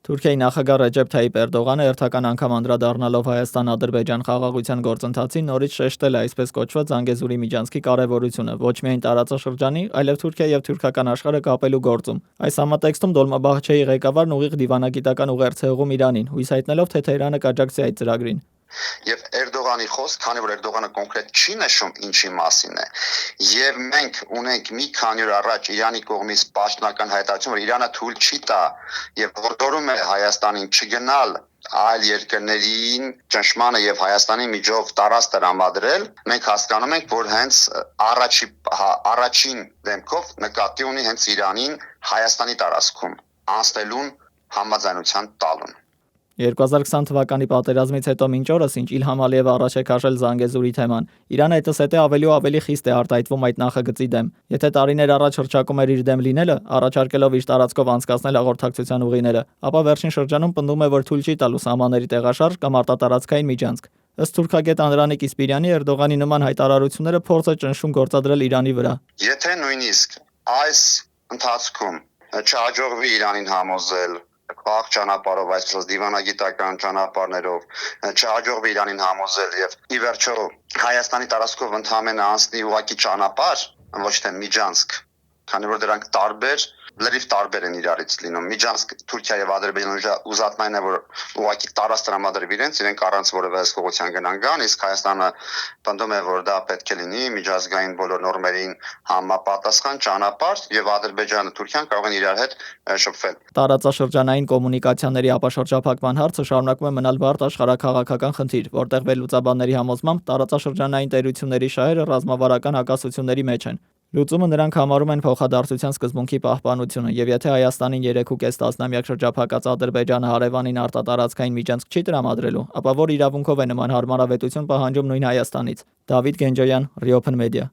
Թուրքիայի նախագահ Ռեջեփ Թայիպ Էրդողանը հերթական անգամ անդրադառնալով Հայաստան-Ադրբեջան խաղաղության գործընթացին նորից շեշտել է այսպես կոչված Զանգեզուրի միջանցքի կարևորությունը ոչ միայն տարածաշրջանի, այլև Թուրքիա եւ թուրքական աշխարհը կապելու գործում։ Այս համատեքստում Դոլմաբահչեի ղեկավարն ուղիղ դիվանագիտական ուղերձ է հղում Իրանին, հույս հայտնելով, թե Թեհրանը կաջակցի այդ ծրագրին։ Եվ Էրդողանի խոսք, քանի որ Էրդողանը կոնկրետ չի նշում ինչի մասին է, եւ մենք ունենք մի քանի օր առաջ Իրանի կողմից պաշտոնական հայտարարություն, որ Իրանը թույլ չի տա եւ հորդորում է Հայաստանին չգնալ այլ երկրներին ճնշմանը եւ Հայաստանի միջով տարածք տրամադրել, մենք հասկանում ենք, որ հենց առաջին դեմքով նկատի ունի հենց Իրանին Հայաստանի տարածքում անցնելուն համաձայնության տալուն։ 2020 թվականի պատերազմից հետո մինչ օրս, ինչ Իլհամ Ալիևը առաջ է քաշել Զանգեզուրի թեման, Իրանը հետզհետե ավելի ու ավելի խիստ է արտահայտվում այդ նախագծի դեմ։ Եթե տարիներ առաջ հռչակում էր իր դեմ լինելը, առաջարկելով իր տարածքով անցկացնել հաղորդակցության ուղիները, ապա վերջին շրջանում պնդում է, որ թույլ չի տալու սահմանների տեղաշարժ կամ արտատարածքային միջանցք։ Ըստ թուրքագետ Անդրանիկ Իսպիրյանի, Էրդողանի նման հայտարարությունները փորձ է ճնշում գործադրել Իրանի վրա։ Եթե նույնիսկ այս ընթացքում չհաջողվի Իրանին համոզել փակ ճանապարհով, այսպես դիվանագիտական ճանապարհներով չհաջողվի Իրանին համոզել եւ ի վերջո Հայաստանի տարածքով ընդհանրապես անցնի ուղղակի ճանապարհ, ոչ թե միջանցք, քանի որ դրանք լրիվ տարբեր են իրարից լինում։ Միջանցք Թուրքիա եւ Ադրբեջանը ուզածն է, որ ուղղակի տարածք տրամադրվի իրենք առանց որևէ հսկողության գնան, իսկ Հայաստանը պնդում է, որ դա պետք է լինի միջազգային բոլոր նորմերին համապատասխան ճանապարհ եւ Ադրբեջանը Թուրքիան կարող են իրար հետ շփվել։ Տարածաշրջանային կոմունիկացիաների ապաշրջափակման հարցը շարունակում է մնալ բարդ աշխարհաքաղաքական խնդիր, որտեղ վերլուծաբանների համոզմամբ տարածաշրջանային տերությունների շահերը ռազմավարական հակասությունների մեջ են։ Լուծումը նրանք համարում են փոխադարձության սկզբունքի պահպանությունը, եւ եթե Հայաստանին 3.5 տասնամյակ շրջափակած Ադրբեջանը հարևանին արտատարածքային միջանցք չի տրամադրելու, ապա որ իրավունքով է նման հարմարավետություն պահանջում նույն Հայաստանից։ Դավիթ Գենջոյան, Reopen Media։